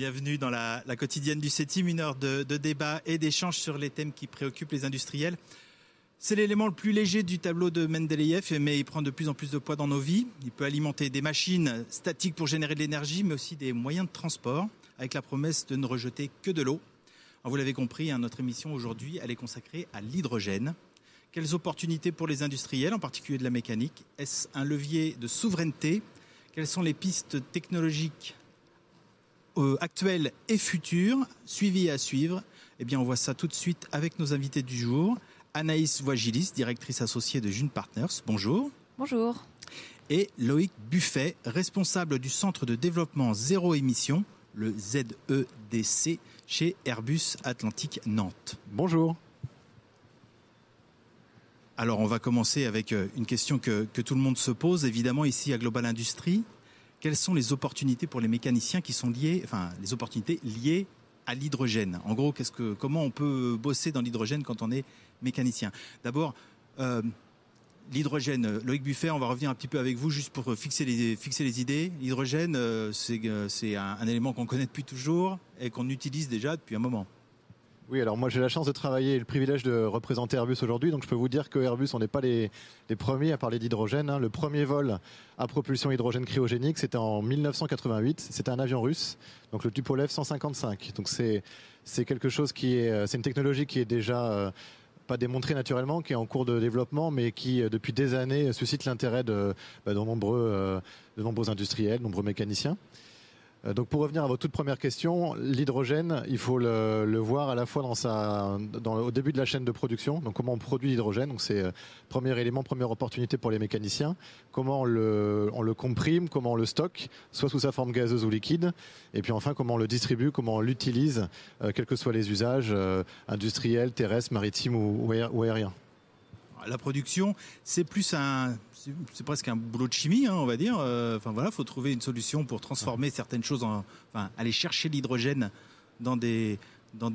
Bienvenue dans la quotidienne du CETIM, une heure de débat et d'échange sur les thèmes qui préoccupent les industriels. C'est l'élément le plus léger du tableau de Mendeleïev, mais il prend de plus en plus de poids dans nos vies. Il peut alimenter des machines statiques pour générer de l'énergie, mais aussi des moyens de transport, avec la promesse de ne rejeter que de l'eau. Vous l'avez compris, notre émission aujourd'hui, elle est consacrée à l'hydrogène. Quelles opportunités pour les industriels, en particulier de la mécanique? Est-ce un levier de souveraineté? Quelles sont les pistes technologiques actuelles et futures, suivies et à suivre? Eh bien, on voit ça tout de suite avec nos invités du jour. Anaïs Voigilis, directrice associée de June Partners. Bonjour. Bonjour. Et Loïc Buffet, responsable du Centre de développement zéro émission, le ZEDC, chez Airbus Atlantique Nantes. Bonjour. Alors, on va commencer avec une question que tout le monde se pose, évidemment, ici à Global Industries. Quelles sont les opportunités pour les mécaniciens qui sont liées, les opportunités liées à l'hydrogène? En gros, comment on peut bosser dans l'hydrogène quand on est mécanicien? D'abord, l'hydrogène. Loïc Buffet, on va revenir un petit peu avec vous juste pour fixer les idées. L'hydrogène, c'est un élément qu'on connaît depuis toujours et qu'on utilise déjà depuis un moment. Oui, alors moi j'ai la chance de travailler et le privilège de représenter Airbus aujourd'hui, donc je peux vous dire que Airbus, on n'est pas les premiers à parler d'hydrogène. Le premier vol à propulsion hydrogène cryogénique, c'était en 1988, c'était un avion russe, donc le Tupolev 155. Donc c'est quelque chose c'est une technologie qui est déjà pas démontrée naturellement, qui est en cours de développement, mais qui depuis des années suscite l'intérêt de nombreux industriels, de nombreux mécaniciens. Donc pour revenir à votre toute première question, l'hydrogène, il faut le voir à la fois au début de la chaîne de production, donc comment on produit l'hydrogène, donc c'est premier élément, première opportunité pour les mécaniciens, comment on le comprime, comment on le stocke, soit sous sa forme gazeuse ou liquide, et puis enfin comment on le distribue, comment on l'utilise, quels que soient les usages industriels, terrestres, maritimes ou aériens. La production, c'est presque un boulot de chimie, on va dire. Faut trouver une solution pour transformer certaines choses aller chercher l'hydrogène dans des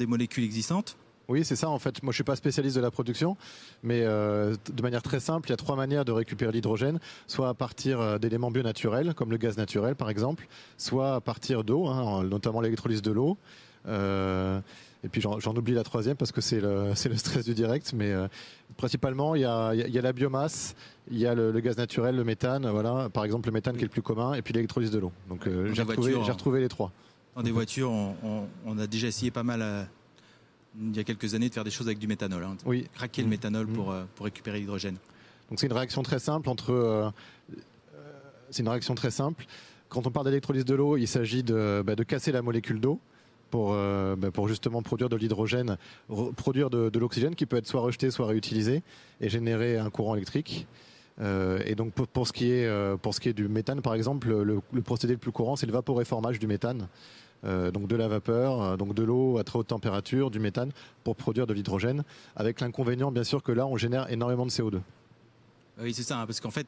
molécules existantes. Oui, c'est ça en fait. Moi, je suis pas spécialiste de la production, mais de manière très simple, il y a trois manières de récupérer l'hydrogène, soit à partir d'éléments bionaturels, comme le gaz naturel par exemple, soit à partir d'eau, notamment l'électrolyse de l'eau. Et puis j'en oublie la troisième parce que c'est le stress du direct, mais principalement il y a la biomasse, il y a le gaz naturel, le méthane, voilà, par exemple le méthane qui est le plus commun, et puis l'électrolyse de l'eau. Donc j'ai retrouvé les trois. Dans des voitures, on a déjà essayé pas mal il y a quelques années de faire des choses avec du méthanol. Oui. Craquer le méthanol pour récupérer l'hydrogène. Donc c'est une réaction très simple Quand on parle d'électrolyse de l'eau, il s'agit de casser la molécule d'eau pour justement produire de l'hydrogène, produire de l'oxygène qui peut être soit rejeté, soit réutilisé et générer un courant électrique. Et donc pour ce qui est du méthane par exemple, le procédé le plus courant c'est le vaporéformage du méthane. Donc de la vapeur, donc de l'eau à très haute température, du méthane pour produire de l'hydrogène, avec l'inconvénient bien sûr que là on génère énormément de CO2. Oui, c'est ça, parce qu'en fait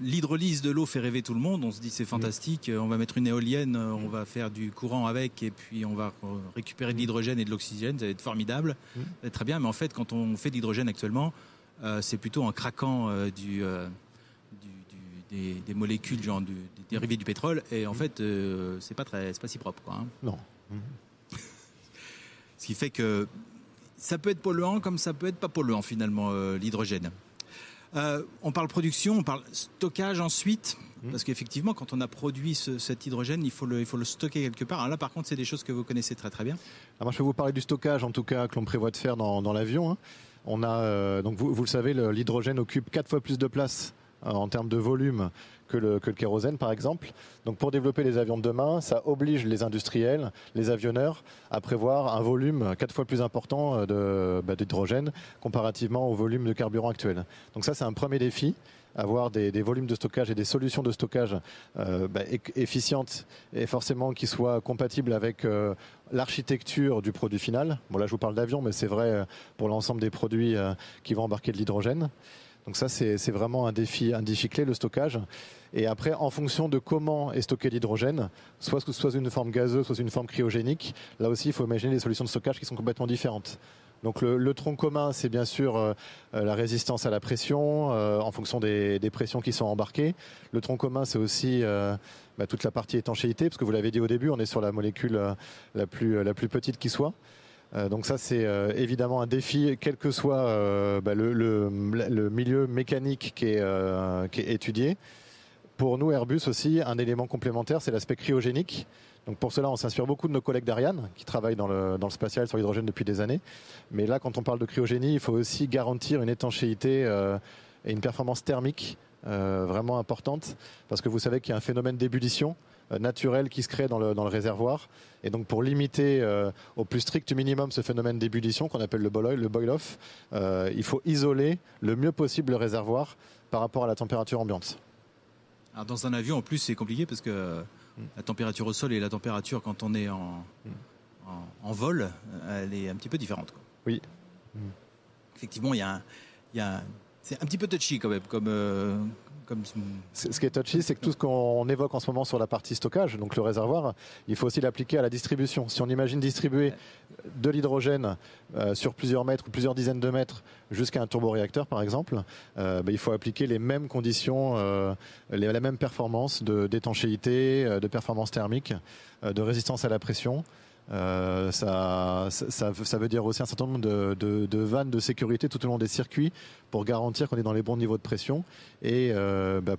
l'hydrolyse de l'eau fait rêver tout le monde. On se dit c'est fantastique, on va mettre une éolienne, on va faire du courant avec et puis on va récupérer de l'hydrogène et de l'oxygène, ça va être formidable, ça va être très bien. Mais en fait quand on fait de l'hydrogène actuellement, c'est plutôt en craquant des molécules des dérivés du pétrole et en fait c'est pas si propre quoi. Non. Ce qui fait que ça peut être polluant comme ça peut être pas polluant finalement l'hydrogène. On parle production, on parle stockage ensuite, parce qu'effectivement, quand on a produit cet hydrogène, il faut le stocker quelque part. Alors là, par contre, c'est des choses que vous connaissez très très bien. Alors moi, je vais vous parler du stockage, en tout cas, que l'on prévoit de faire dans l'avion. On a, donc vous le savez, l'hydrogène occupe 4 fois plus de place en termes de volume que le kérosène par exemple. Donc pour développer les avions de demain, ça oblige les industriels, les avionneurs à prévoir un volume 4 fois plus important d'hydrogène comparativement au volume de carburant actuel. Donc ça c'est un premier défi, avoir des volumes de stockage et des solutions de stockage efficientes et forcément qui soient compatibles avec l'architecture du produit final. Bon là je vous parle d'avion mais c'est vrai pour l'ensemble des produits qui vont embarquer de l'hydrogène. Donc ça, c'est vraiment un défi clé, le stockage. Et après, en fonction de comment est stocké l'hydrogène, soit sous une forme gazeuse, soit sous une forme cryogénique, là aussi, il faut imaginer des solutions de stockage qui sont complètement différentes. Donc le tronc commun, c'est bien sûr la résistance à la pression en fonction des pressions qui sont embarquées. Le tronc commun, c'est aussi toute la partie étanchéité, parce que vous l'avez dit au début, on est sur la molécule la plus petite qui soit. Donc ça, c'est évidemment un défi, quel que soit le milieu mécanique qui est étudié. Pour nous, Airbus aussi, un élément complémentaire, c'est l'aspect cryogénique. Donc pour cela, on s'inspire beaucoup de nos collègues d'Ariane, qui travaillent dans le spatial sur l'hydrogène depuis des années. Mais là, quand on parle de cryogénie, il faut aussi garantir une étanchéité et une performance thermique vraiment importante, parce que vous savez qu'il y a un phénomène d'ébullition naturel qui se crée dans le réservoir. Et donc pour limiter au plus strict minimum ce phénomène d'ébullition qu'on appelle le boil-off, il faut isoler le mieux possible le réservoir par rapport à la température ambiante. Alors dans un avion, en plus, c'est compliqué parce que la température au sol et la température quand on est en vol, elle est un petit peu différente, quoi. Oui. Effectivement, c'est un petit peu touchy quand même, Ce qui est touchy, c'est que tout ce qu'on évoque en ce moment sur la partie stockage, donc le réservoir, il faut aussi l'appliquer à la distribution. Si on imagine distribuer de l'hydrogène sur plusieurs mètres ou plusieurs dizaines de mètres jusqu'à un turboréacteur par exemple, il faut appliquer les mêmes conditions, la même performance d'étanchéité, de performance thermique, de résistance à la pression. Ça veut dire aussi un certain nombre de vannes de sécurité tout au long des circuits pour garantir qu'on est dans les bons niveaux de pression et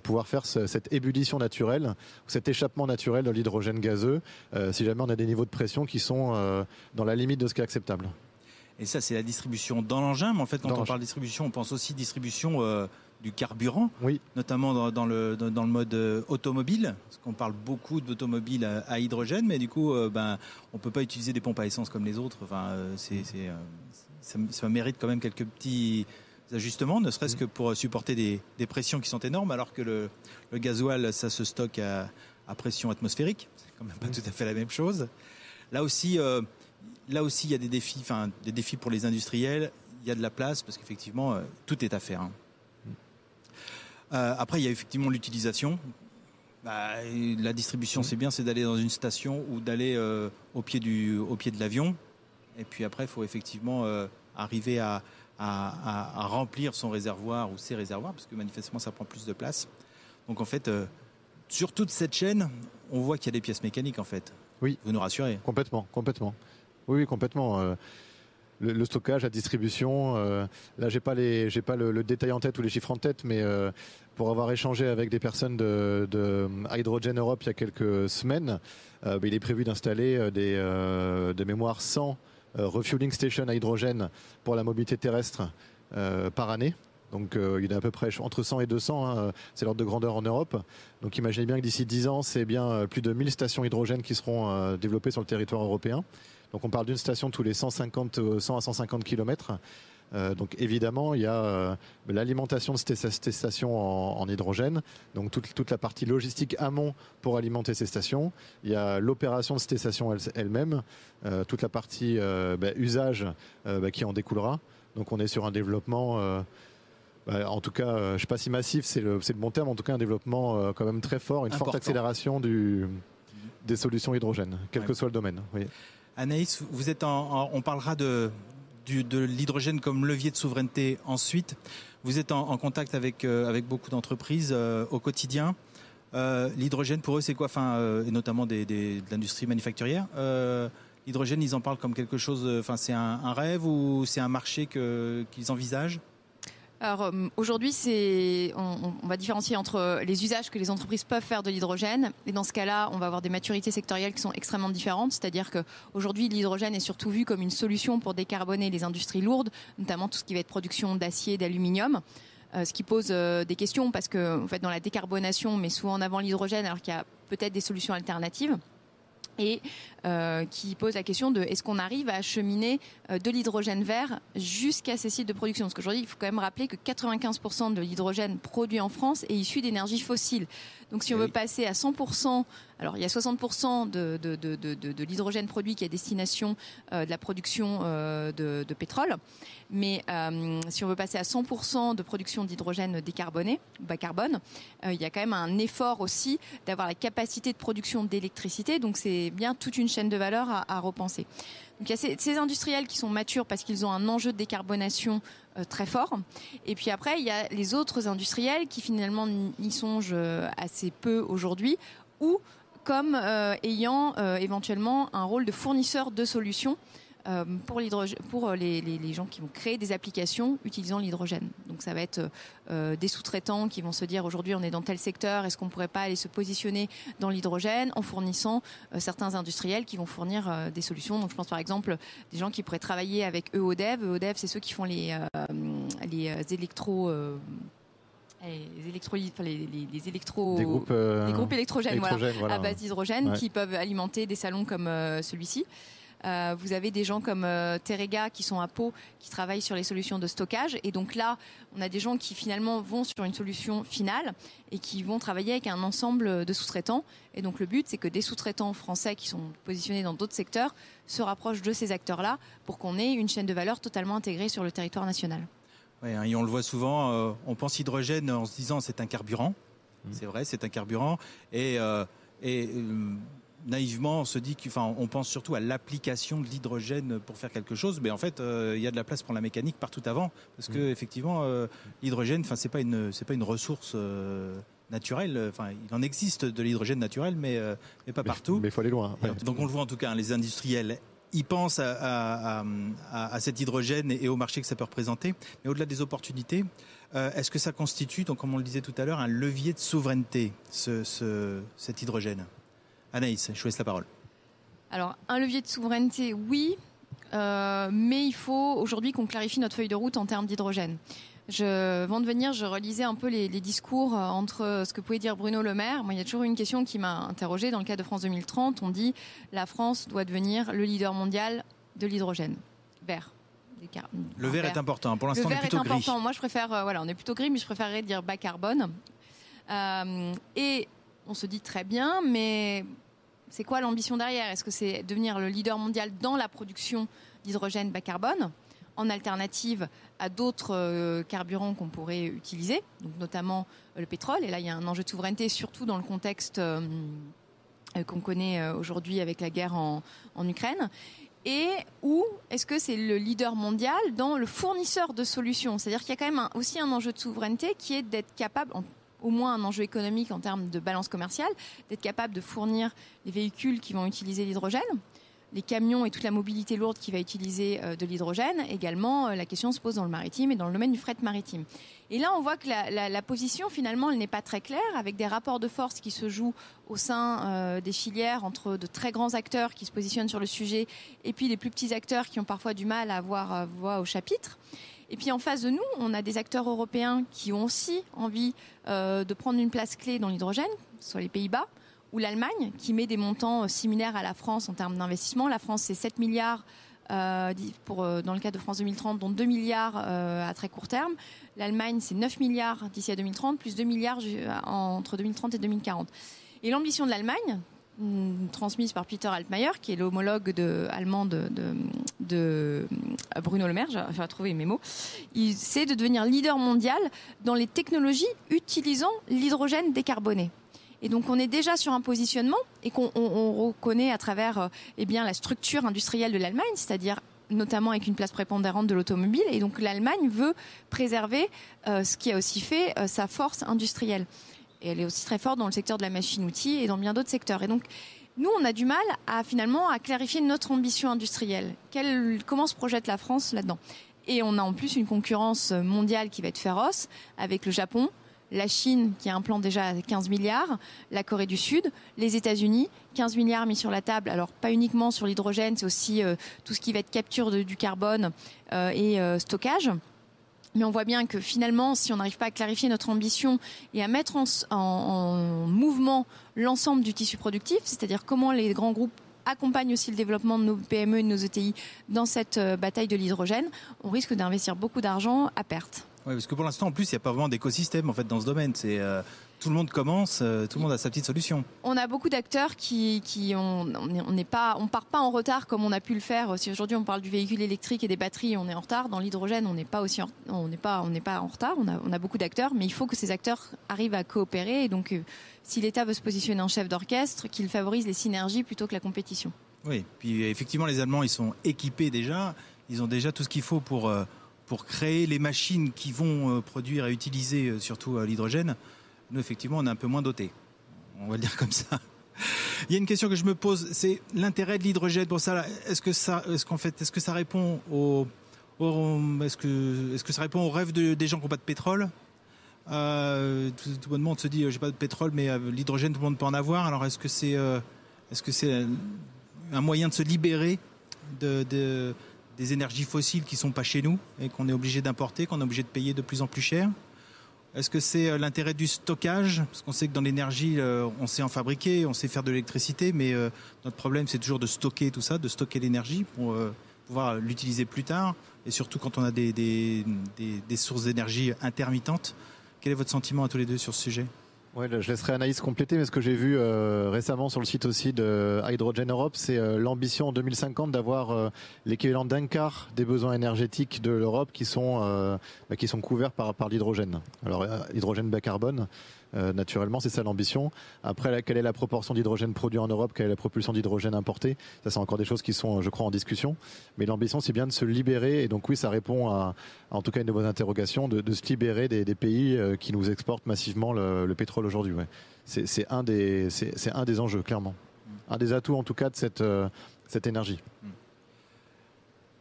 pouvoir faire cette ébullition naturelle, cet échappement naturel de l'hydrogène gazeux si jamais on a des niveaux de pression qui sont dans la limite de ce qui est acceptable. Et ça, c'est la distribution dans l'engin, mais en fait, quand on parle distribution, on pense aussi distribution du carburant, oui, notamment dans le mode automobile, parce qu'on parle beaucoup d'automobiles à hydrogène, mais du coup, on peut pas utiliser des pompes à essence comme les autres. Enfin, ça mérite quand même quelques petits ajustements, ne serait-ce que pour supporter des pressions qui sont énormes, alors que le gasoil, ça se stocke à pression atmosphérique. C'est quand même pas tout à fait la même chose. Là aussi, il y a des défis pour les industriels. Il y a de la place parce qu'effectivement, tout est à faire, hein. Après, il y a effectivement l'utilisation. La distribution, c'est bien, c'est d'aller dans une station ou d'aller au pied de l'avion. Et puis après, il faut effectivement arriver à remplir son réservoir ou ses réservoirs, parce que manifestement, ça prend plus de place. Donc en fait, sur toute cette chaîne, on voit qu'il y a des pièces mécaniques en fait. Oui. Vous nous rassurez. Complètement. Oui, complètement. Le stockage, la distribution. Là, j'ai pas le détail en tête ou les chiffres en tête, mais pour avoir échangé avec des personnes de Hydrogen Europe il y a quelques semaines, il est prévu d'installer de mémoire 100 refueling stations à hydrogène pour la mobilité terrestre par année. Donc il y en a à peu près entre 100 et 200, c'est l'ordre de grandeur en Europe. Donc imaginez bien que d'ici 10 ans, c'est bien plus de 1000 stations hydrogène qui seront développées sur le territoire européen. Donc on parle d'une station tous les 100 à 150 km. Donc évidemment, il y a l'alimentation de ces stations en hydrogène, donc toute la partie logistique amont pour alimenter ces stations. Il y a l'opération de ces stations elles-mêmes, toute la partie usage qui en découlera. Donc on est sur un développement, en tout cas, je ne sais pas si massif, c'est le bon terme, en tout cas un développement quand même très fort, une forte accélération des solutions hydrogène, quel que soit le domaine. Oui. Anaïs, vous êtes on parlera de l'hydrogène comme levier de souveraineté ensuite. Vous êtes en contact avec beaucoup d'entreprises au quotidien. L'hydrogène pour eux c'est quoi, et notamment de l'industrie manufacturière. L'hydrogène, ils en parlent comme quelque chose, c'est un rêve ou c'est un marché qu'ils envisagent? Alors aujourd'hui, on va différencier entre les usages que les entreprises peuvent faire de l'hydrogène. Et dans ce cas-là, on va avoir des maturités sectorielles qui sont extrêmement différentes. C'est-à-dire qu'aujourd'hui, l'hydrogène est surtout vu comme une solution pour décarboner les industries lourdes, notamment tout ce qui va être production d'acier, d'aluminium. Ce qui pose des questions parce que, en fait, dans la décarbonation, on met souvent en avant l'hydrogène alors qu'il y a peut-être des solutions alternatives. Et qui pose la question de est-ce qu'on arrive à acheminer de l'hydrogène vert jusqu'à ces sites de production. Parce qu'aujourd'hui, il faut quand même rappeler que 95% de l'hydrogène produit en France est issu d'énergie fossile. Donc si on veut passer à 100% Alors, il y a 60% de l'hydrogène produit qui est à destination de la production de pétrole. Mais si on veut passer à 100% de production d'hydrogène décarboné, bas carbone, il y a quand même un effort aussi d'avoir la capacité de production d'électricité. Donc, c'est bien toute une chaîne de valeur à repenser. Donc, il y a ces industriels qui sont matures parce qu'ils ont un enjeu de décarbonation très fort. Et puis après, il y a les autres industriels qui finalement n'y songent assez peu aujourd'hui ou comme ayant éventuellement un rôle de fournisseur de solutions pour les gens qui vont créer des applications utilisant l'hydrogène. Donc ça va être des sous-traitants qui vont se dire aujourd'hui on est dans tel secteur, est-ce qu'on ne pourrait pas aller se positionner dans l'hydrogène en fournissant certains industriels qui vont fournir des solutions. Donc je pense par exemple des gens qui pourraient travailler avec EODev. EODev, c'est ceux qui font les électro... les groupes électrogènes voilà, à base d'hydrogène qui peuvent alimenter des salons comme celui-ci. Vous avez des gens comme Terega qui sont à Pau, qui travaillent sur les solutions de stockage. Et donc là, on a des gens qui finalement vont sur une solution finale et qui vont travailler avec un ensemble de sous-traitants. Et donc le but, c'est que des sous-traitants français qui sont positionnés dans d'autres secteurs se rapprochent de ces acteurs-là pour qu'on ait une chaîne de valeur totalement intégrée sur le territoire national. Oui, et on le voit souvent, on pense hydrogène en se disant c'est un carburant. C'est vrai, c'est un carburant. Et naïvement, on se dit on pense surtout à l'application de l'hydrogène pour faire quelque chose, mais en fait, il y a de la place pour la mécanique partout avant, parce que effectivement, l'hydrogène, c'est pas une ressource naturelle. Enfin, il en existe de l'hydrogène naturel, mais pas partout. Mais il faut aller loin. Ouais. Donc on le voit en tout cas, les industriels. Ils pensent à cet hydrogène et au marché que ça peut représenter. Mais au-delà des opportunités, est-ce que ça constitue, donc, comme on le disait tout à l'heure, un levier de souveraineté, cet hydrogène ? Anaïs, je vous laisse la parole. Alors, un levier de souveraineté, oui, mais il faut aujourd'hui qu'on clarifie notre feuille de route en termes d'hydrogène. Avant de venir, je relisais un peu les discours entre ce que pouvait dire Bruno Le Maire. Moi, il y a toujours une question qui m'a interrogée dans le cadre de France 2030. On dit la France doit devenir le leader mondial de l'hydrogène vert. Le vert est important. Pour l'instant, on est plutôt gris. Le vert est important. Moi, je préfère, on est plutôt gris, mais je préférerais dire bas carbone. Et on se dit très bien, mais c'est quoi l'ambition derrière ? Est-ce que c'est devenir le leader mondial dans la production d'hydrogène bas carbone, en alternative à d'autres carburants qu'on pourrait utiliser, donc notamment le pétrole. Et là, il y a un enjeu de souveraineté, surtout dans le contexte qu'on connaît aujourd'hui avec la guerre en Ukraine. Et ou est-ce que c'est le leader mondial dans le fournisseur de solutions ? C'est-à-dire qu'il y a quand même aussi un enjeu de souveraineté qui est d'être capable, au moins un enjeu économique en termes de balance commerciale, d'être capable de fournir les véhicules qui vont utiliser l'hydrogène, les camions et toute la mobilité lourde qui va utiliser de l'hydrogène. Également, la question se pose dans le maritime et dans le domaine du fret maritime. Et là, on voit que la position, finalement, elle n'est pas très claire, avec des rapports de force qui se jouent au sein des filières entre de très grands acteurs qui se positionnent sur le sujet et puis des plus petits acteurs qui ont parfois du mal à avoir voix au chapitre. Et puis en face de nous, on a des acteurs européens qui ont aussi envie de prendre une place clé dans l'hydrogène, soit les Pays-Bas, ou l'Allemagne, qui met des montants similaires à la France en termes d'investissement. La France, c'est 7 milliards dans le cadre de France 2030, dont 2 milliards à très court terme. L'Allemagne, c'est 9 milliards d'ici à 2030, plus 2 milliards entre 2030 et 2040. Et l'ambition de l'Allemagne, transmise par Peter Altmaier, qui est l'homologue allemand de Bruno Le Maire, j'ai retrouvé mes mots, c'est de devenir leader mondial dans les technologies utilisant l'hydrogène décarboné. Et donc on est déjà sur un positionnement et qu'on reconnaît à travers la structure industrielle de l'Allemagne, c'est-à-dire notamment avec une place prépondérante de l'automobile. Et donc l'Allemagne veut préserver ce qui a aussi fait sa force industrielle. Et elle est aussi très forte dans le secteur de la machine-outil et dans bien d'autres secteurs. Et donc nous, on a du mal à clarifier notre ambition industrielle. Comment se projette la France là-dedans ? Et on a en plus une concurrence mondiale qui va être féroce avec le Japon, la Chine qui a un plan déjà à 15 milliards, la Corée du Sud, les États-Unis, 15 milliards mis sur la table. Alors pas uniquement sur l'hydrogène, c'est aussi tout ce qui va être capture du carbone et stockage. Mais on voit bien que finalement, si on n'arrive pas à clarifier notre ambition et à mettre en mouvement l'ensemble du tissu productif, c'est-à-dire comment les grands groupes accompagnent aussi le développement de nos PME et de nos ETI dans cette bataille de l'hydrogène, on risque d'investir beaucoup d'argent à perte. Oui, parce que pour l'instant, en plus, il n'y a pas vraiment d'écosystème en fait dans ce domaine. Tout le monde commence, tout le monde a sa petite solution. On a beaucoup d'acteurs on part pas en retard comme on a pu le faire. Si aujourd'hui on parle du véhicule électrique et des batteries, on est en retard. Dans l'hydrogène, on n'est pas en retard. On a beaucoup d'acteurs, mais il faut que ces acteurs arrivent à coopérer. Et donc, si l'État veut se positionner en chef d'orchestre, qu'il favorise les synergies plutôt que la compétition. Oui, puis effectivement, les Allemands, ils sont équipés déjà. Ils ont déjà tout ce qu'il faut pour créer les machines qui vont produire et utiliser surtout l'hydrogène. Nous, effectivement, on est un peu moins dotés. On va le dire comme ça. Il y a une question que je me pose, c'est l'intérêt de l'hydrogène pour ça. Est-ce que ça répond est-ce que ça répond aux rêves des gens qui n'ont pas de pétrole? Tout bonnement, on se dit, j'ai pas de pétrole, mais l'hydrogène, tout le monde peut en avoir. Alors, est-ce que c'est un moyen de se libérer des énergies fossiles qui sont pas chez nous et qu'on est obligé d'importer, qu'on est obligé de payer de plus en plus cher? Est-ce que c'est l'intérêt du stockage? Parce qu'on sait que dans l'énergie, on sait en fabriquer, on sait faire de l'électricité, mais notre problème, c'est toujours de stocker tout ça, de stocker l'énergie pour pouvoir l'utiliser plus tard. Et surtout quand on a des sources d'énergie intermittentes. Quel est votre sentiment à tous les deux sur ce sujet? Ouais, je laisserai Anaïs compléter, mais ce que j'ai vu récemment sur le site aussi de Hydrogen Europe, c'est l'ambition en 2050 d'avoir l'équivalent d'un quart des besoins énergétiques de l'Europe qui sont couverts par l'hydrogène. Alors, hydrogène bas carbone, naturellement, c'est ça l'ambition. Après, quelle est la proportion d'hydrogène produit en Europe, quelle est la propulsion d'hydrogène importée? Ça, c'est encore des choses qui sont, je crois, en discussion. Mais l'ambition, c'est bien de se libérer. Et donc, oui, ça répond à en tout cas, une de vos interrogations, de se libérer des pays qui nous exportent massivement le pétrole aujourd'hui. Ouais. C'est un des enjeux, clairement. Un des atouts, en tout cas, de cette énergie.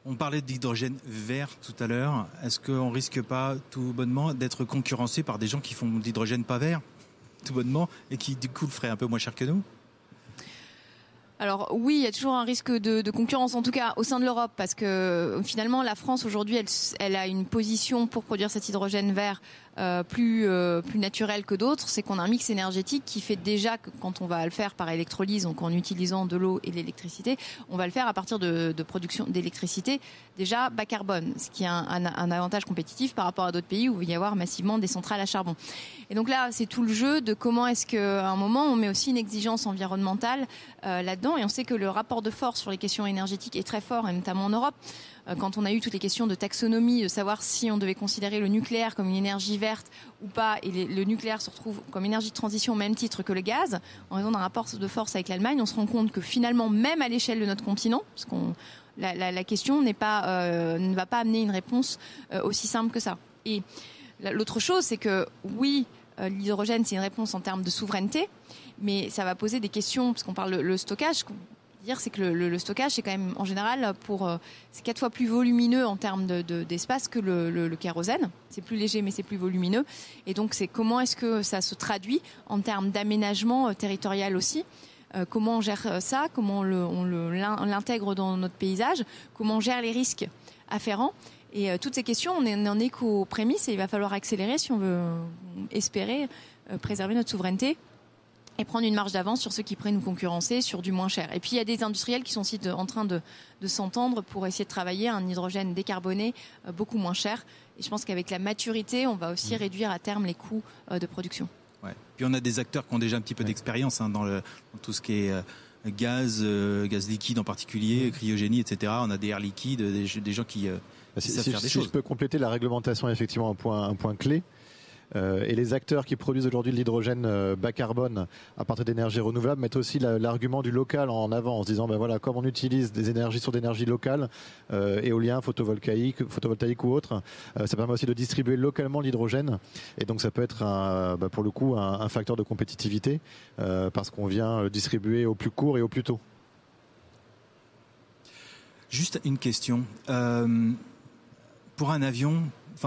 On parlait d'hydrogène vert tout à l'heure. Est-ce qu'on risque pas, tout bonnement, d'être concurrencé par des gens qui font de l'hydrogène pas vert, tout bonnement, et qui, du coup, le feraient un peu moins cher que nous? Alors oui, il y a toujours un risque de concurrence, en tout cas au sein de l'Europe, parce que finalement la France aujourd'hui, elle a une position pour produire cet hydrogène vert plus naturel que d'autres. C'est qu'on a un mix énergétique qui fait déjà que quand on va le faire par électrolyse, donc en utilisant de l'eau et de l'électricité, on va le faire à partir de production d'électricité déjà bas carbone, ce qui est un avantage compétitif par rapport à d'autres pays où il va y avoir massivement des centrales à charbon. Et donc là, c'est tout le jeu de comment est-ce qu'à un moment on met aussi une exigence environnementale là-dedans. Et on sait que le rapport de force sur les questions énergétiques est très fort, et notamment en Europe. Quand on a eu toutes les questions de taxonomie, de savoir si on devait considérer le nucléaire comme une énergie verte ou pas, et le nucléaire se retrouve comme énergie de transition au même titre que le gaz, en raison d'un rapport de force avec l'Allemagne, on se rend compte que finalement, même à l'échelle de notre continent, parce qu'on la question ne va pas amener une réponse aussi simple que ça. Et l'autre chose, c'est que oui, l'hydrogène, c'est une réponse en termes de souveraineté, mais ça va poser des questions, parce qu'on parle le stockage. C'est que le stockage, c'est quand même en général c'est 4 fois plus volumineux en termes d'espace que le kérosène. C'est plus léger, mais c'est plus volumineux. Et donc, c'est comment est-ce que ça se traduit en termes d'aménagement territorial aussi. Comment on gère ça, comment on l'intègre dans notre paysage, comment on gère les risques afférents. Et toutes ces questions, on n'en est qu'aux prémices, et il va falloir accélérer si on veut espérer préserver notre souveraineté et prendre une marge d'avance sur ceux qui pourraient nous concurrencer sur du moins cher. Et puis il y a des industriels qui sont aussi en train de s'entendre pour essayer de travailler un hydrogène décarboné beaucoup moins cher. Et je pense qu'avec la maturité, on va aussi réduire à terme les coûts de production. Ouais. Puis on a des acteurs qui ont déjà un petit peu d'expérience dans tout ce qui est gaz liquide en particulier, cryogénie, etc. On a des airs liquides, des gens qui savent faire des choses. Si je peux compléter, la réglementation est effectivement un point clé. Et les acteurs qui produisent aujourd'hui de l'hydrogène bas carbone à partir d'énergies renouvelables mettent aussi l'argument du local en avant, en se disant comme on utilise des énergies sur d'énergie locale, éolien, photovoltaïque ou autre, ça permet aussi de distribuer localement l'hydrogène, et donc ça peut être pour le coup un facteur de compétitivité parce qu'on vient le distribuer au plus court et au plus tôt. Juste une question. Pour un avion,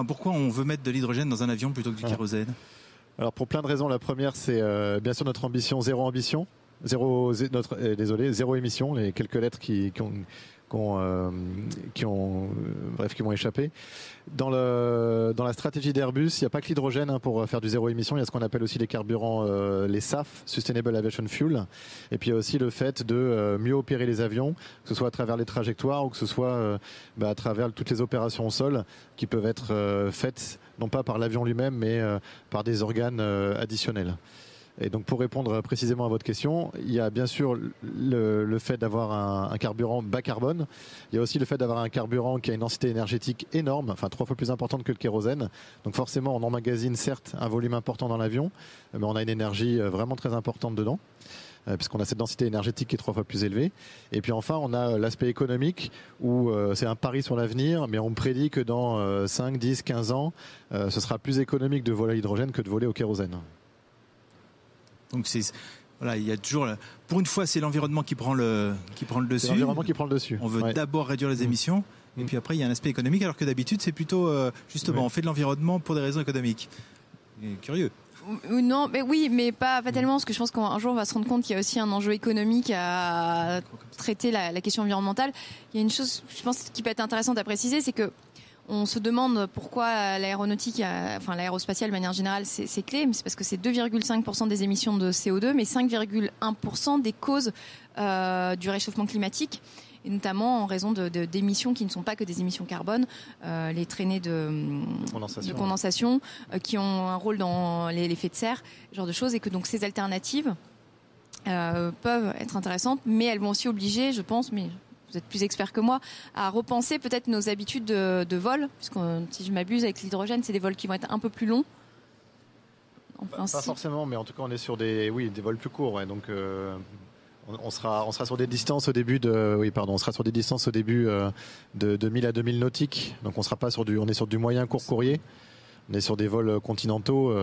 pourquoi on veut mettre de l'hydrogène dans un avion plutôt que du kérosène? Alors pour plein de raisons. La première, c'est bien sûr notre ambition, zéro émission, les quelques lettres qui m'ont échappé. Dans la stratégie d'Airbus, il n'y a pas que l'hydrogène pour faire du zéro émission. Il y a ce qu'on appelle aussi les carburants, les SAF, Sustainable Aviation Fuel. Et puis il y a aussi le fait de mieux opérer les avions, que ce soit à travers les trajectoires ou que ce soit à travers toutes les opérations au sol qui peuvent être faites non pas par l'avion lui-même, mais par des organes additionnels. Et donc pour répondre précisément à votre question, il y a bien sûr le fait d'avoir un carburant bas carbone. Il y a aussi le fait d'avoir un carburant qui a une densité énergétique énorme, enfin 3 fois plus importante que le kérosène. Donc forcément, on emmagasine certes un volume important dans l'avion, mais on a une énergie vraiment très importante dedans, puisqu'on a cette densité énergétique qui est 3 fois plus élevée. Et puis enfin, on a l'aspect économique où c'est un pari sur l'avenir, mais on prédit que dans 5, 10, 15 ans, ce sera plus économique de voler à l'hydrogène que de voler au kérosène. Donc voilà, il y a toujours pour une fois c'est l'environnement qui prend le dessus. C'est l'environnement qui prend le dessus. On veut d'abord réduire les émissions et puis après il y a un aspect économique alors que d'habitude c'est plutôt justement on fait de l'environnement pour des raisons économiques. Curieux. Non, mais oui, mais pas tellement, parce que je pense qu'un jour on va se rendre compte qu'il y a aussi un enjeu économique à traiter la question environnementale. Il y a une chose, je pense, qui peut être intéressante à préciser, c'est que on se demande pourquoi l'aéronautique, enfin l'aérospatiale de manière générale, c'est clé, mais c'est parce que c'est 2,5% des émissions de CO2, mais 5,1% des causes du réchauffement climatique, et notamment en raison d'émissions qui ne sont pas que des émissions carbone, les traînées de condensation qui ont un rôle dans l'effet de serre, ce genre de choses, et que donc ces alternatives peuvent être intéressantes, mais elles vont aussi obliger, je pense, mais vous êtes plus expert que moi, à repenser peut-être nos habitudes de vol, puisque si je m'abuse avec l'hydrogène, c'est des vols qui vont être un peu plus longs. Pas forcément, mais en tout cas on est sur des vols plus courts, ouais, donc on sera sur des distances au début de 1000 à 2000 nautiques, donc on est sur du moyen court courrier, on est sur des vols continentaux.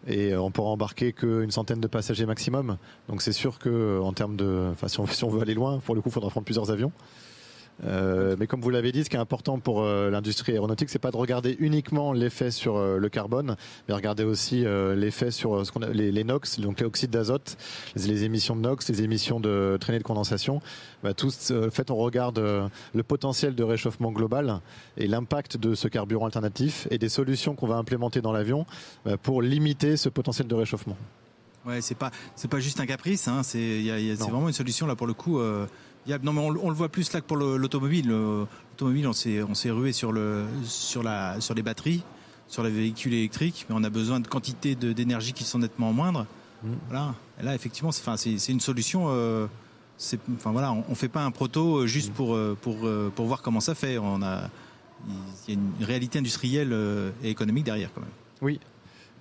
Et on pourra embarquer qu'une centaine de passagers maximum. Donc c'est sûr que en termes si on veut aller loin, pour le coup, il faudra prendre plusieurs avions. Mais comme vous l'avez dit, ce qui est important pour l'industrie aéronautique, c'est pas de regarder uniquement l'effet sur le carbone, mais regarder aussi l'effet sur les NOx, donc les oxydes d'azote, les émissions de NOx, les émissions de traînées de condensation. En fait, on regarde le potentiel de réchauffement global et l'impact de ce carburant alternatif et des solutions qu'on va implémenter dans l'avion pour limiter ce potentiel de réchauffement. Ouais, c'est pas juste un caprice, hein, c'est vraiment une solution là pour le coup. Non, mais on le voit plus là que pour l'automobile. L'automobile, on s'est rué sur les batteries, sur les véhicules électriques, mais on a besoin de quantités d'énergie qui sont nettement moindres. Voilà. Et là, effectivement, c'est une solution. On fait pas un proto juste pour voir comment ça fait. Il y a une réalité industrielle et économique derrière quand même. Oui.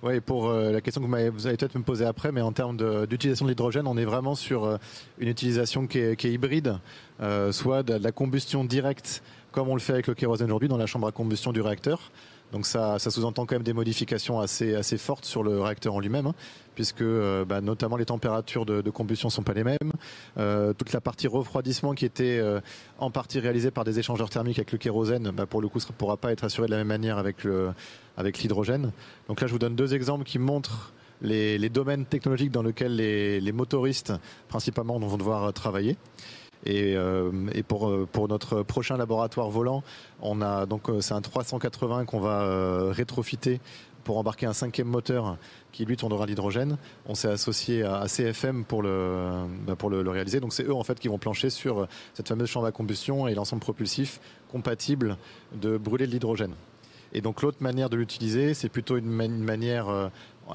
Oui, pour la question que vous allez peut-être me poser après, mais en termes d'utilisation de l'hydrogène, on est vraiment sur une utilisation qui est hybride, soit de la combustion directe, comme on le fait avec le kérosène aujourd'hui, dans la chambre à combustion du réacteur. Donc ça sous-entend quand même des modifications assez fortes sur le réacteur en lui-même, hein, puisque notamment les températures de combustion sont pas les mêmes. Toute la partie refroidissement qui était en partie réalisée par des échangeurs thermiques avec le kérosène, pour le coup, ne pourra pas être assurée de la même manière avec l'hydrogène. Donc là, je vous donne 2 exemples qui montrent les domaines technologiques dans lesquels les motoristes, principalement, vont devoir travailler. Et pour notre prochain laboratoire volant, on a donc c'est un 380 qu'on va rétrofiter pour embarquer un 5e moteur qui lui tournera à l'hydrogène. On s'est associé à CFM pour le réaliser. Donc c'est eux en fait qui vont plancher sur cette fameuse chambre à combustion et l'ensemble propulsif compatible de brûler de l'hydrogène. Et donc l'autre manière de l'utiliser, c'est plutôt une manière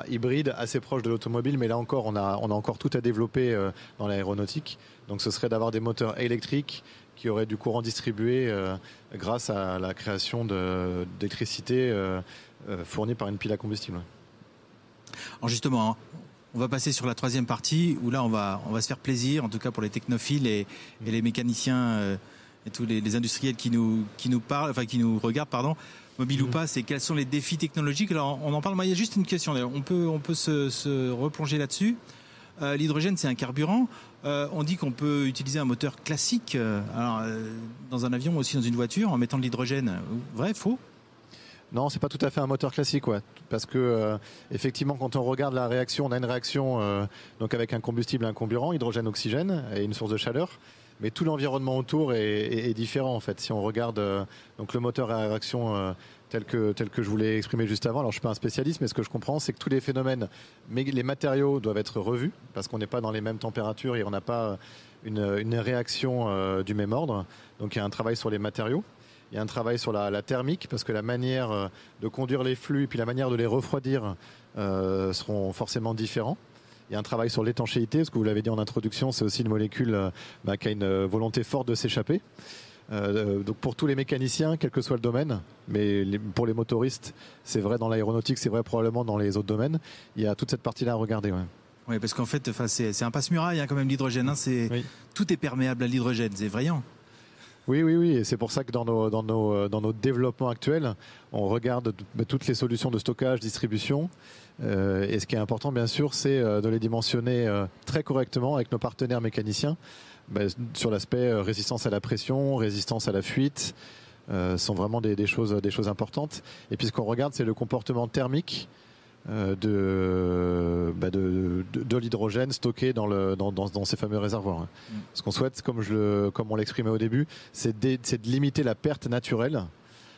hybride assez proche de l'automobile, mais là encore on a encore tout à développer dans l'aéronautique. Donc ce serait d'avoir des moteurs électriques qui auraient du courant distribué grâce à la création d'électricité fournie par une pile à combustible. Alors justement, on va passer sur la 3e partie où là on va se faire plaisir, en tout cas pour les technophiles et les mécaniciens et tous les industriels qui nous parlent, enfin qui nous regardent, pardon. Mobile ou pas, c'est quels sont les défis technologiques. Alors on en parle, il y a juste une question, on peut se replonger là-dessus. L'hydrogène, c'est un carburant. On dit qu'on peut utiliser un moteur classique dans un avion ou aussi dans une voiture en mettant de l'hydrogène. Vrai, faux ? Non, c'est pas tout à fait un moteur classique, ouais. Parce que effectivement, quand on regarde la réaction, on a une réaction donc avec un combustible et un comburant, hydrogène-oxygène et une source de chaleur. mais tout l'environnement autour est différent en fait. Si on regarde donc le moteur à réaction tel que je vous l'ai exprimé juste avant, alors je suis pas un spécialiste, mais ce que je comprends, c'est que tous les phénomènes, mais les matériaux doivent être revus parce qu'on n'est pas dans les mêmes températures et on n'a pas une réaction du même ordre. Donc il y a un travail sur les matériaux. Il y a un travail sur la thermique parce que la manière de conduire les flux et puis la manière de les refroidir seront forcément différents. Il y a un travail sur l'étanchéité, parce que vous l'avez dit en introduction, c'est aussi une molécule qui a une volonté forte de s'échapper. Donc pour tous les mécaniciens, quel que soit le domaine, mais pour les motoristes, c'est vrai dans l'aéronautique, c'est vrai probablement dans les autres domaines, il y a toute cette partie-là à regarder. Ouais. Oui, parce qu'en fait, c'est un passe-muraille quand même l'hydrogène. Oui. Tout est perméable à l'hydrogène, c'est effrayant. Oui, et c'est pour ça que dans nos développements actuels, on regarde toutes les solutions de stockage, distribution. Et ce qui est important, bien sûr, c'est de les dimensionner très correctement avec nos partenaires mécaniciens sur l'aspect résistance à la pression, résistance à la fuite. Sont vraiment des choses importantes. Et puis ce qu'on regarde, c'est le comportement thermique de l'hydrogène stocké dans ces fameux réservoirs. Ce qu'on souhaite, comme on l'exprimait au début, c'est de limiter la perte naturelle,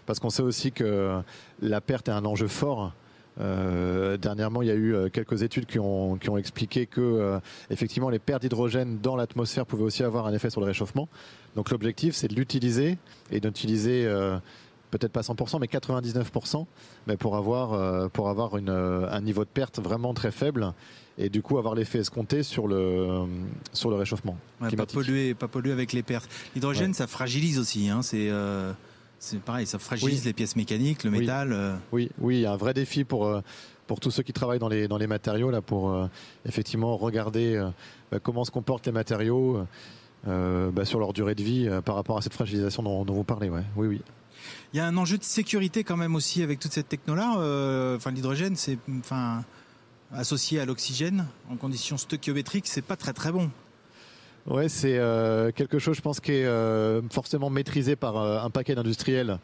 parce qu'on sait aussi que la perte est un enjeu fort. Dernièrement, il y a eu quelques études qui ont expliqué que effectivement les pertes d'hydrogène dans l'atmosphère pouvaient aussi avoir un effet sur le réchauffement. Donc l'objectif, c'est de l'utiliser et d'utiliser peut-être pas 100%, mais 99%, mais pour avoir un niveau de perte vraiment très faible et du coup avoir l'effet escompté sur le réchauffement. Ouais, pas polluer avec les pertes. L'hydrogène, ça fragilise aussi. C'est pareil, ça fragilise les pièces mécaniques, le métal. Oui, il y a un vrai défi pour tous ceux qui travaillent dans les matériaux là, pour effectivement regarder comment se comportent les matériaux sur leur durée de vie par rapport à cette fragilisation dont vous parlez. Ouais. Oui. Il y a un enjeu de sécurité quand même aussi avec toute cette techno-là. L'hydrogène, c'est associé à l'oxygène en conditions stoichiométriques, c'est pas très très bon. Ouais, c'est quelque chose, je pense, qui est forcément maîtrisé par un paquet d'industriels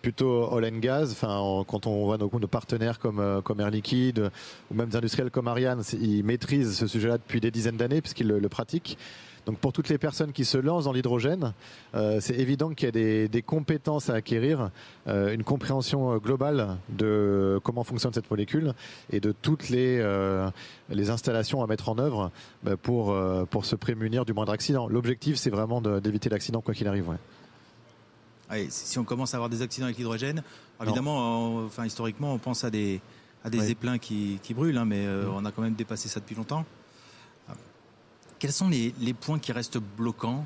plutôt oil and gas. Quand on voit nos partenaires comme Air Liquide ou même des industriels comme Ariane, ils maîtrisent ce sujet-là depuis des dizaines d'années puisqu'ils le pratiquent. Donc pour toutes les personnes qui se lancent dans l'hydrogène, c'est évident qu'il y a des compétences à acquérir, une compréhension globale de comment fonctionne cette molécule et de toutes les installations à mettre en œuvre pour se prémunir du moindre accident. L'objectif, c'est vraiment d'éviter l'accident quoi qu'il arrive. Ouais. Allez, si on commence à avoir des accidents avec l'hydrogène, évidemment, historiquement, on pense à des éplins qui brûlent, mais on a quand même dépassé ça depuis longtemps. Quels sont les points qui restent bloquants ?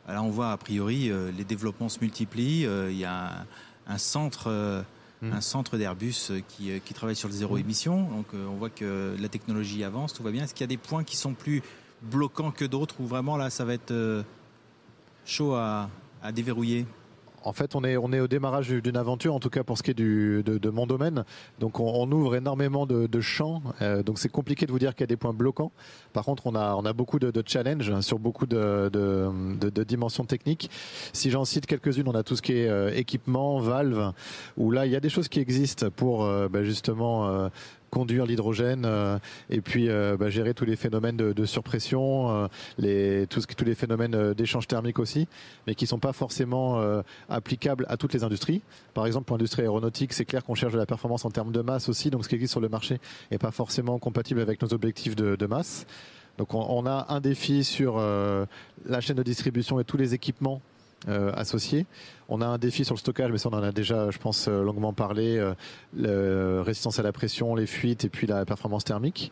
Alors on voit a priori les développements se multiplient. Il y a un centre d'Airbus qui travaille sur le zéro émission. Donc on voit que la technologie avance, tout va bien. Est-ce qu'il y a des points qui sont plus bloquants que d'autres ou vraiment là ça va être chaud à déverrouiller ? En fait, on est au démarrage d'une aventure, en tout cas pour ce qui est de mon domaine. Donc, on ouvre énormément de champs. Donc, c'est compliqué de vous dire qu'il y a des points bloquants. Par contre, on a beaucoup de challenges sur beaucoup de dimensions techniques. Si j'en cite quelques-unes, on a tout ce qui est équipement, valves, où là, il y a des choses qui existent pour justement conduire l'hydrogène et puis gérer tous les phénomènes de surpression, tous les phénomènes d'échange thermique aussi, mais qui sont pas forcément applicables à toutes les industries. Par exemple, pour l'industrie aéronautique, c'est clair qu'on cherche de la performance en termes de masse aussi, donc ce qui existe sur le marché n'est pas forcément compatible avec nos objectifs de masse. Donc on a un défi sur la chaîne de distribution et tous les équipements associés. On a un défi sur le stockage, mais ça on en a déjà, je pense, longuement parlé, la résistance à la pression, les fuites et puis la performance thermique.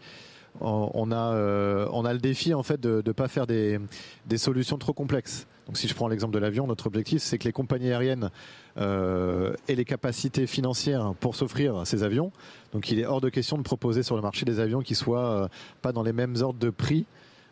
On a le défi en fait de pas faire des solutions trop complexes. Donc si je prends l'exemple de l'avion, notre objectif c'est que les compagnies aériennes aient les capacités financières pour s'offrir ces avions. Donc il est hors de question de proposer sur le marché des avions qui soient pas dans les mêmes ordres de prix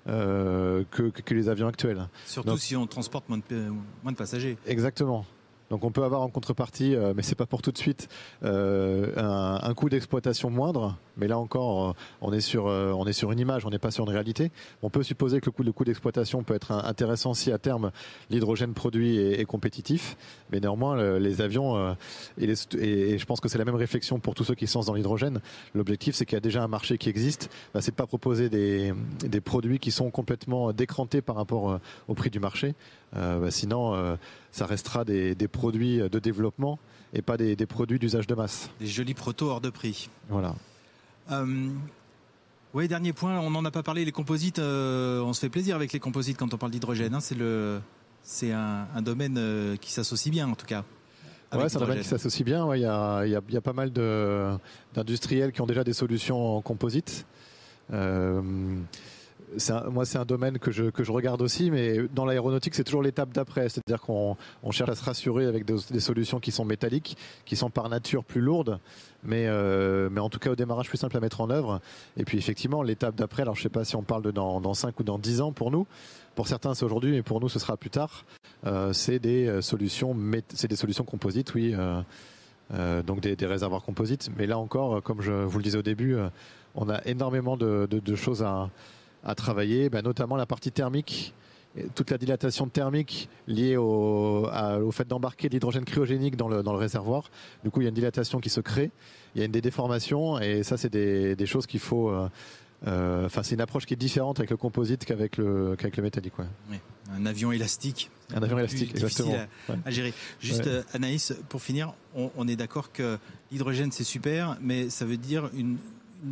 que les avions actuels. Surtout si on transporte moins de passagers. Exactement. Donc on peut avoir en contrepartie, mais c'est pas pour tout de suite, un coût d'exploitation moindre. Mais là encore, on est sur une image, on n'est pas sur une réalité. On peut supposer que le coût d'exploitation peut être intéressant si à terme l'hydrogène produit est compétitif. Mais néanmoins, les avions, et je pense que c'est la même réflexion pour tous ceux qui se lancent dans l'hydrogène. L'objectif, c'est qu'il y a déjà un marché qui existe. C'est de pas proposer des produits qui sont complètement décrantés par rapport au prix du marché. Sinon, ça restera des produits de développement et pas des produits d'usage de masse. Des jolis protos hors de prix. Voilà. Oui, dernier point, on n'en a pas parlé, les composites, on se fait plaisir avec les composites quand on parle d'hydrogène. C'est un domaine qui s'associe bien en tout cas. Ouais, c'est un domaine qui s'associe bien. Il y a pas mal d'industriels qui ont déjà des solutions en composite. Moi, c'est un domaine que je regarde aussi, mais dans l'aéronautique, c'est toujours l'étape d'après. C'est-à-dire qu'on cherche à se rassurer avec des solutions qui sont métalliques, qui sont par nature plus lourdes, mais en tout cas au démarrage plus simple à mettre en œuvre. Et puis effectivement, l'étape d'après, alors je ne sais pas si on parle de dans 5 ou dans 10 ans pour nous. Pour certains, c'est aujourd'hui, mais pour nous, ce sera plus tard. C'est des solutions composites, oui. Donc des réservoirs composites. Mais là encore, comme je vous le disais au début, on a énormément de choses à travailler, notamment la partie thermique, toute la dilatation thermique liée au fait d'embarquer de l'hydrogène cryogénique dans le réservoir. Du coup, il y a une dilatation qui se crée, il y a des déformations, et ça, c'est des choses qu'il faut... c'est une approche qui est différente avec le composite qu'avec le métallique. Ouais. Oui, un avion élastique. Un avion élastique, exactement. À gérer. Juste, Anaïs, pour finir, on est d'accord que l'hydrogène, c'est super, mais ça veut dire une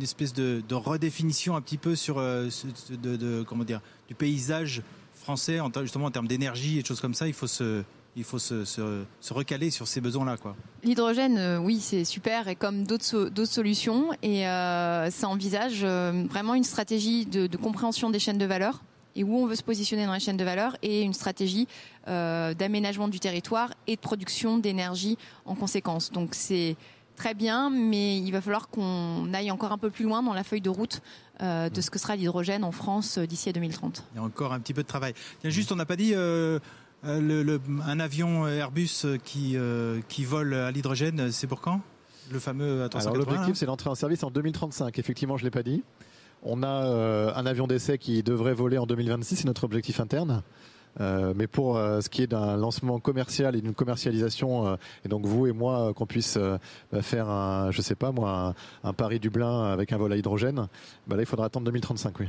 espèce de redéfinition un petit peu sur du paysage français justement en termes d'énergie et de choses comme ça. Il faut se recaler sur ces besoins-là, quoi. L'hydrogène, oui, c'est super, et comme d'autres solutions, et ça envisage vraiment une stratégie de compréhension des chaînes de valeur et où on veut se positionner dans les chaînes de valeur, et une stratégie d'aménagement du territoire et de production d'énergie en conséquence. Donc c'est très bien, mais il va falloir qu'on aille encore un peu plus loin dans la feuille de route de ce que sera l'hydrogène en France d'ici à 2030. Il y a encore un petit peu de travail. Tiens, juste, on n'a pas dit un avion Airbus qui vole à l'hydrogène, c'est pour quand? Le fameux A380. Alors l'objectif, c'est l'entrée en service en 2035. Effectivement, je ne l'ai pas dit. On a un avion d'essai qui devrait voler en 2026, c'est notre objectif interne. Mais pour ce qui est d'un lancement commercial et d'une commercialisation, et donc vous et moi, qu'on puisse faire un Paris-Dublin avec un vol à hydrogène, là il faudra attendre 2035, oui.